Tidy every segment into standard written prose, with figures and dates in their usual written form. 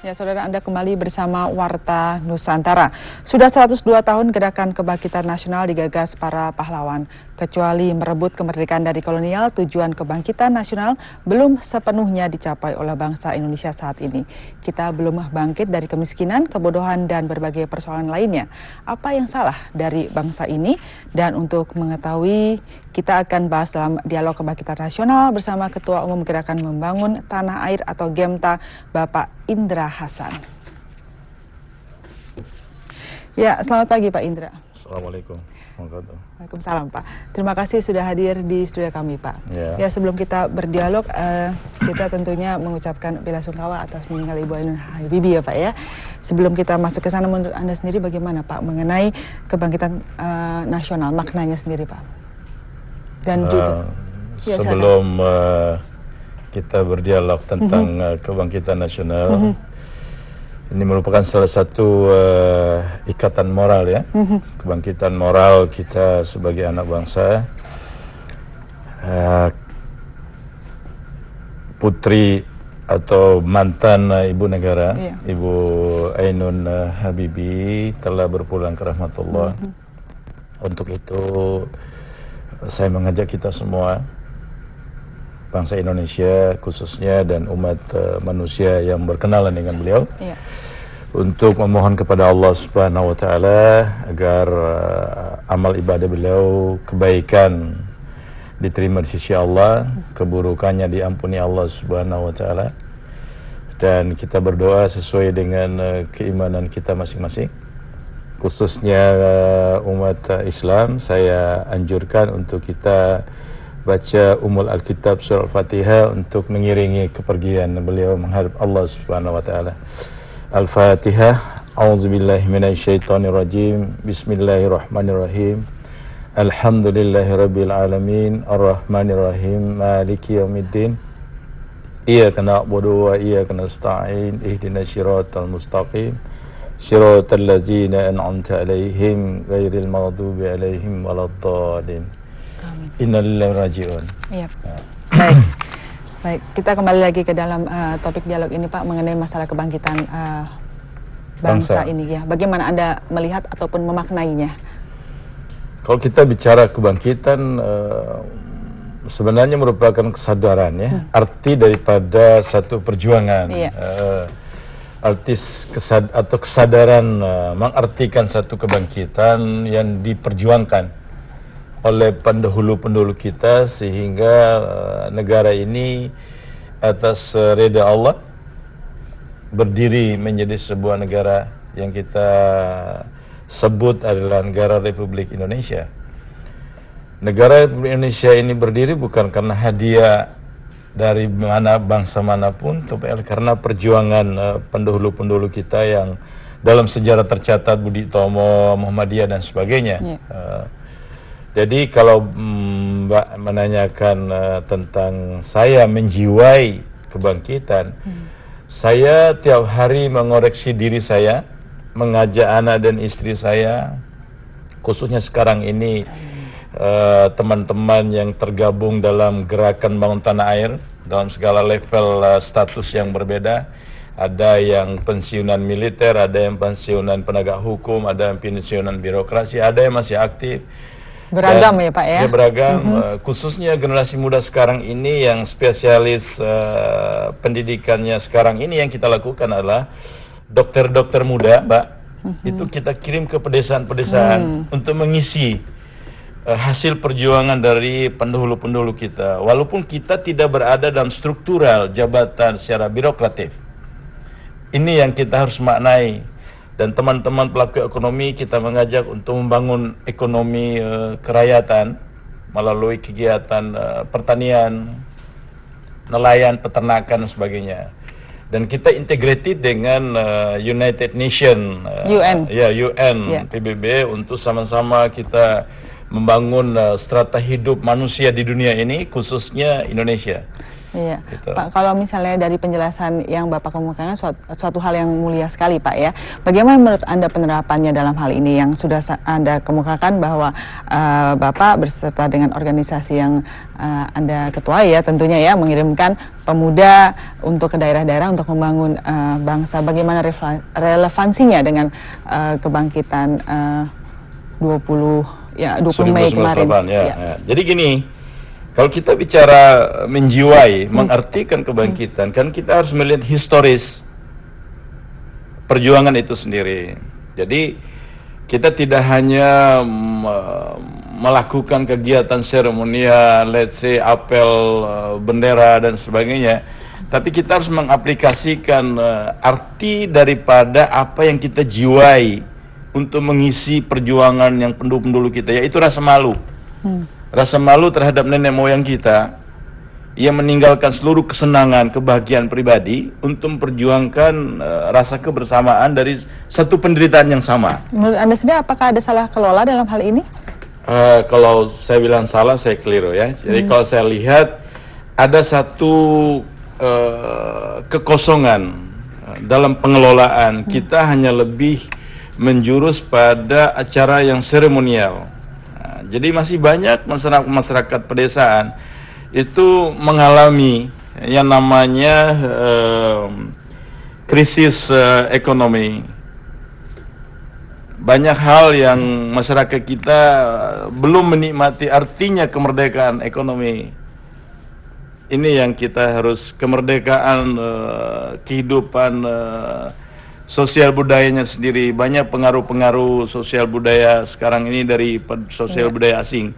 Ya, saudara, Anda kembali bersama Warta Nusantara. Sudah 102 tahun gerakan kebangkitan nasional digagas para pahlawan. Kecuali merebut kemerdekaan dari kolonial, tujuan kebangkitan nasional belum sepenuhnya dicapai oleh bangsa Indonesia saat ini. Kita belum bangkit dari kemiskinan, kebodohan, dan berbagai persoalan lainnya. Apa yang salah dari bangsa ini? Dan untuk mengetahui, kita akan bahas dalam dialog kebangkitan nasional bersama Ketua Umum Gerakan Membangun Tanah Air atau GEMTA, Bapak Indra Hasan. Ya, selamat pagi Pak Indra. Assalamualaikum. Waalaikumsalam Pak. Terima kasih sudah hadir di studio kami Pak. Ya, sebelum kita berdialog, kita tentunya mengucapkan bela sungkawa atas meninggal Ibu Ainun Habibie ya Pak ya. Sebelum kita masuk ke sana, menurut Anda sendiri bagaimana Pak mengenai kebangkitan nasional, maknanya sendiri Pak? Dan juga sebelum kita berdialog tentang kebangkitan nasional, ini merupakan salah satu ikatan moral ya, kebangkitan moral kita sebagai anak bangsa. Putri atau mantan ibu negara, Ibu Ainun Habibie telah berpulang ke rahmatullah. Untuk itu saya mengajak kita semua, bangsa Indonesia khususnya dan umat manusia yang berkenalan dengan beliau, untuk memohon kepada Allah Subhanahu wa Ta'ala agar amal ibadah beliau, kebaikan diterima di sisi Allah, keburukannya diampuni Allah Subhanahu wa Ta'ala, dan kita berdoa sesuai dengan keimanan kita masing-masing. Khususnya umat Islam, saya anjurkan untuk kita baca Alkitab surah Al-Fatihah untuk mengiringi kepergian beliau menghadap Allah Subhanahu wa Ta'ala. Al-Fatihah. A'udzubillahi minasyaitonirrajim. Bismillahirrahmanirrahim. Alhamdulillahirabbil alamin, arrahmanirrahim, maliki yaumiddin. Iyyaka na'budu wa iyyaka nasta'in. Ihdinas siratal mustaqim. Siratal ladzina an'amta 'alaihim ghairil maghdubi 'alaihim waladdallin. Innalillahi raji'un. Iya. Baik, kita kembali lagi ke dalam topik dialog ini Pak, mengenai masalah kebangkitan bangsa ini ya. Bagaimana Anda melihat ataupun memaknainya? Kalau kita bicara kebangkitan, sebenarnya merupakan kesadaran ya, arti daripada satu perjuangan. Kesadaran mengartikan satu kebangkitan yang diperjuangkan oleh pendahulu-pendahulu kita, sehingga negara ini atas ridha Allah berdiri menjadi sebuah negara yang kita sebut adalah negara Republik Indonesia. Negara Republik Indonesia ini berdiri bukan karena hadiah dari mana bangsa manapun, tapi karena perjuangan pendahulu-pendahulu kita yang dalam sejarah tercatat, Budi Utomo, Muhammadiyah dan sebagainya. Jadi kalau Mbak menanyakan tentang saya menjiwai kebangkitan, saya tiap hari mengoreksi diri saya, mengajak anak dan istri saya, khususnya sekarang ini teman-teman yang tergabung dalam gerakan bangun tanah air dalam segala level status yang berbeda. Ada yang pensiunan militer, ada yang pensiunan penegak hukum, ada yang pensiunan birokrasi, ada yang masih aktif. Beragam ya Pak ya? Ya beragam, khususnya generasi muda sekarang ini yang spesialis pendidikannya sekarang ini yang kita lakukan adalah dokter-dokter muda Mbak. Itu kita kirim ke pedesaan-pedesaan untuk mengisi hasil perjuangan dari pendahulu-pendahulu kita. Walaupun kita tidak berada dalam struktural jabatan secara birokratif, ini yang kita harus maknai. Dan teman-teman pelaku ekonomi kita mengajak untuk membangun ekonomi kerakyatan melalui kegiatan pertanian, nelayan, peternakan dan sebagainya. Dan kita integrated dengan United Nation, UN, PBB, untuk sama-sama kita membangun strata hidup manusia di dunia ini, khususnya Indonesia. Iya, gitu. Pak, kalau misalnya dari penjelasan yang Bapak kemukakan suatu hal yang mulia sekali, Pak, ya. Bagaimana menurut Anda penerapannya dalam hal ini yang sudah Anda kemukakan bahwa Bapak berserta dengan organisasi yang Anda ketuai ya tentunya ya, mengirimkan pemuda untuk ke daerah-daerah untuk membangun bangsa. Bagaimana relevansinya dengan kebangkitan 20 Mei kemarin? Ya. Jadi gini, kalau kita bicara menjiwai, mengartikan kebangkitan, kan kita harus melihat historis perjuangan itu sendiri. Jadi kita tidak hanya melakukan kegiatan seremonial, let's say apel bendera dan sebagainya, tapi kita harus mengaplikasikan arti daripada apa yang kita jiwai untuk mengisi perjuangan yang pendulu-pendulu kita, yaitu rasa malu. Rasa malu terhadap nenek moyang kita yang meninggalkan seluruh kesenangan, kebahagiaan pribadi untuk memperjuangkan rasa kebersamaan dari satu penderitaan yang sama. Menurut Anda sendiri apakah ada salah kelola dalam hal ini? Kalau saya bilang salah, saya keliru ya. Jadi kalau saya lihat ada satu kekosongan dalam pengelolaan. Kita hanya lebih menjurus pada acara yang seremonial. Jadi masih banyak masyarakat pedesaan itu mengalami yang namanya krisis ekonomi. Banyak hal yang masyarakat kita belum menikmati artinya kemerdekaan ekonomi. Ini yang kita harus, kemerdekaan kehidupan sosial budayanya sendiri. Banyak pengaruh-pengaruh sosial budaya sekarang ini dari sosial budaya asing.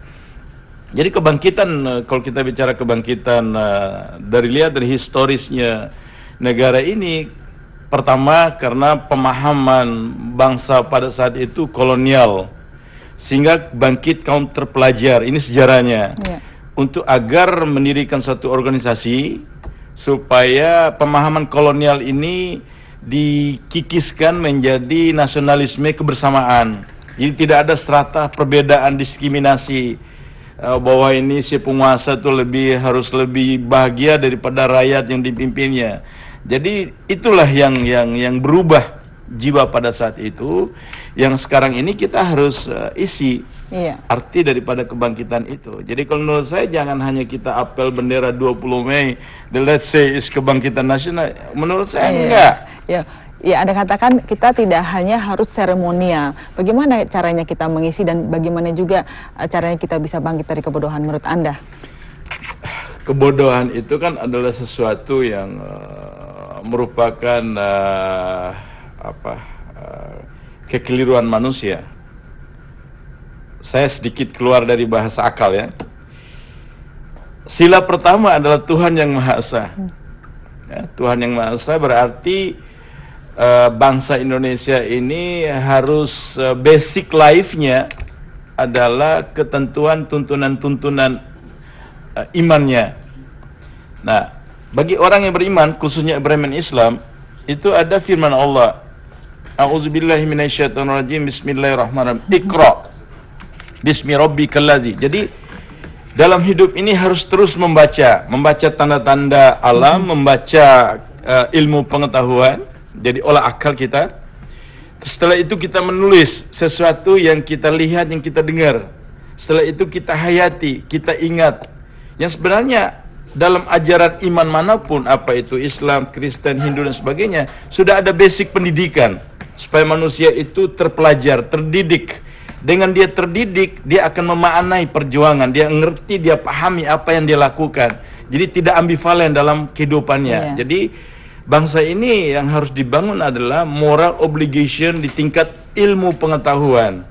Jadi kebangkitan, kalau kita bicara kebangkitan lihat dari historisnya negara ini, pertama karena pemahaman bangsa pada saat itu kolonial, sehingga bangkit kaum terpelajar. Ini sejarahnya. Untuk agar mendirikan satu organisasi supaya pemahaman kolonial ini dikikiskan menjadi nasionalisme kebersamaan. Jadi tidak ada strata perbedaan, diskriminasi bahwa ini si penguasa itu harus lebih bahagia daripada rakyat yang dipimpinnya. Jadi itulah yang berubah jiwa pada saat itu, yang sekarang ini kita harus isi arti daripada kebangkitan itu. Jadi kalau menurut saya jangan hanya kita apel bendera 20 Mei, let's say is kebangkitan nasional. Menurut saya enggak. Ya, Anda katakan kita tidak hanya harus seremonial. Bagaimana caranya kita mengisi dan bagaimana juga caranya kita bisa bangkit dari kebodohan menurut Anda? Kebodohan itu kan adalah sesuatu yang merupakan kekeliruan manusia. Saya sedikit keluar dari bahasa akal ya. Sila pertama adalah Tuhan yang Maha Esa. Ya, Tuhan yang Maha Esa berarti bangsa Indonesia ini harus basic life-nya adalah ketentuan tuntunan-tuntunan imannya. Nah, bagi orang yang beriman, khususnya beriman Islam, itu ada firman Allah, A'udzubillahi minasyaitonirrajim, Bismillahirrahmanirrahim, Iqra Bismi rabbikal ladzi. Jadi dalam hidup ini harus terus membaca tanda-tanda alam, membaca ilmu pengetahuan, jadi olah akal kita. Setelah itu kita menulis sesuatu yang kita lihat, yang kita dengar. Setelah itu kita hayati, kita ingat. Yang sebenarnya dalam ajaran iman manapun, apa itu Islam, Kristen, Hindu dan sebagainya, sudah ada basic pendidikan supaya manusia itu terpelajar, terdidik. Dengan dia terdidik, dia akan memaknai perjuangan, dia ngerti, dia pahami apa yang dia lakukan. Jadi tidak ambivalen dalam kehidupannya. Jadi bangsa ini yang harus dibangun adalah moral obligation di tingkat ilmu pengetahuan.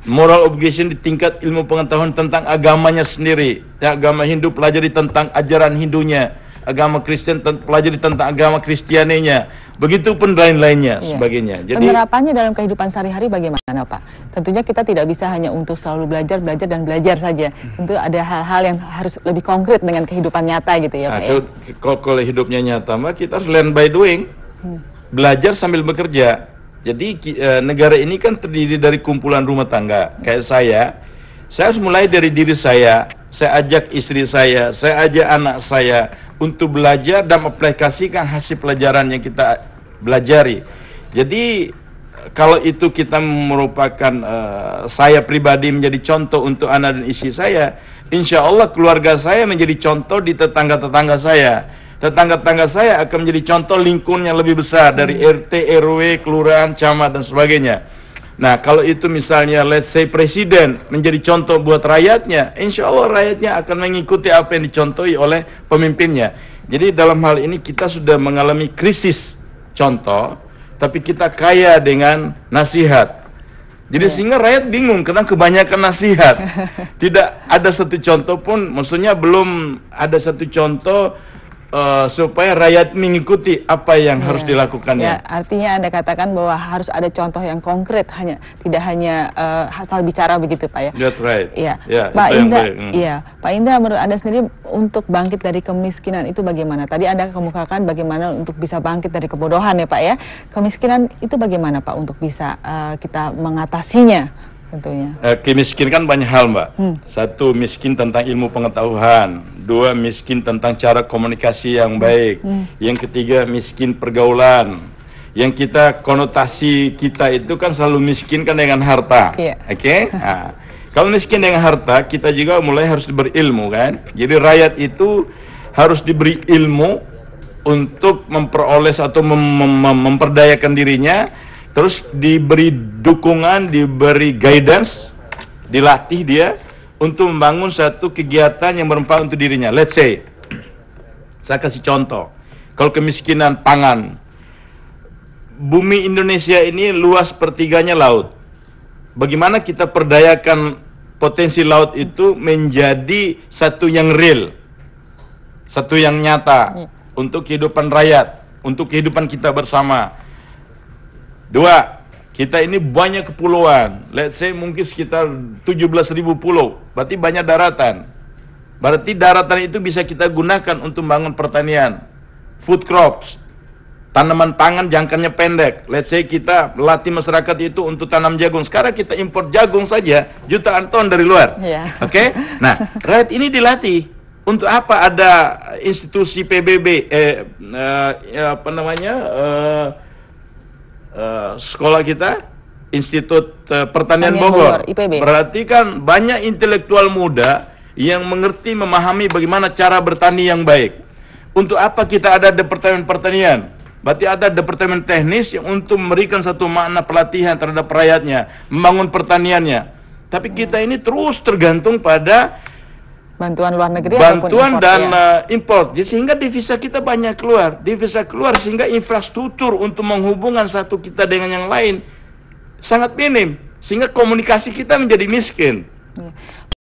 Moral obligation di tingkat ilmu pengetahuan tentang agamanya sendiri. Ya, agama Hindu pelajari tentang ajaran Hindunya, agama Kristen pelajari tentang agama Kristianinya. Begitupun lain-lainnya sebagainya. Jadi penerapannya dalam kehidupan sehari-hari bagaimana, Pak? Tentunya kita tidak bisa hanya untuk selalu belajar dan belajar saja. Tentu ada hal-hal yang harus lebih konkret dengan kehidupan nyata gitu ya, Pak. Kalau hidupnya nyata mah kita harus learn by doing. Belajar sambil bekerja. Jadi negara ini kan terdiri dari kumpulan rumah tangga. Kayak saya harus mulai dari diri saya. saya ajak istri saya ajak anak saya untuk belajar dan aplikasikan hasil pelajaran yang kita belajari. Jadi kalau itu kita merupakan saya pribadi menjadi contoh untuk anak dan istri saya, insya Allah keluarga saya menjadi contoh di tetangga-tetangga saya. Tetangga-tetangga saya akan menjadi contoh lingkungan yang lebih besar dari RT, RW, kelurahan, camat dan sebagainya. Nah, kalau itu misalnya let's say presiden menjadi contoh buat rakyatnya, insya Allah rakyatnya akan mengikuti apa yang dicontohi oleh pemimpinnya. Jadi dalam hal ini kita sudah mengalami krisis contoh, tapi kita kaya dengan nasihat. Jadi sehingga rakyat bingung karena kebanyakan nasihat. Tidak ada satu contoh pun, maksudnya belum ada satu contoh supaya rakyat mengikuti apa yang harus dilakukannya. Ya, artinya Anda katakan bahwa harus ada contoh yang konkret, tidak hanya asal bicara begitu, Pak ya. That's right. Ya, Yeah, Pak Indra, Pak Indra, menurut Anda sendiri untuk bangkit dari kemiskinan itu bagaimana? Tadi Anda kemukakan bagaimana untuk bisa bangkit dari kebodohan ya, Pak ya. Kemiskinan itu bagaimana, Pak, untuk bisa kita mengatasinya? Tentunya. Kemiskin kan banyak hal, Mbak. Satu, miskin tentang ilmu pengetahuan. Dua, miskin tentang cara komunikasi yang baik. Yang ketiga, miskin pergaulan. Yang kita konotasi kita itu kan selalu miskin kan dengan harta. Oke? Nah, kalau miskin dengan harta, kita juga mulai harus berilmu kan. Jadi rakyat itu harus diberi ilmu untuk memperoleh atau memperdayakan dirinya. Terus diberi dukungan, diberi guidance, dilatih dia untuk membangun satu kegiatan yang bermanfaat untuk dirinya. Let's say, saya kasih contoh, kalau kemiskinan pangan, bumi Indonesia ini luas pertiganya laut. Bagaimana kita perdayakan potensi laut itu menjadi satu yang real, satu yang nyata untuk kehidupan rakyat, untuk kehidupan kita bersama. Dua, kita ini banyak kepulauan. Let's say mungkin sekitar 17.000 pulau. Berarti banyak daratan. Berarti daratan itu bisa kita gunakan untuk membangun pertanian. Food crops. Tanaman pangan jangkanya pendek. Let's say kita latih masyarakat itu untuk tanam jagung. Sekarang kita import jagung saja jutaan ton dari luar. Oke? Nah, rakyat ini dilatih. Untuk apa ada institusi PBB? Sekolah kita, Institut Pertanian Bogor. IPB. Berarti kan banyak intelektual muda yang mengerti, memahami bagaimana cara bertani yang baik. Untuk apa kita ada departemen pertanian? Berarti ada departemen teknis yang untuk memberikan satu makna pelatihan terhadap rakyatnya, membangun pertaniannya. Tapi kita ini terus tergantung pada bantuan luar negeri, bantuan import, dan import. Jadi sehingga devisa kita banyak keluar, sehingga infrastruktur untuk menghubungkan satu kita dengan yang lain sangat minim, sehingga komunikasi kita menjadi miskin.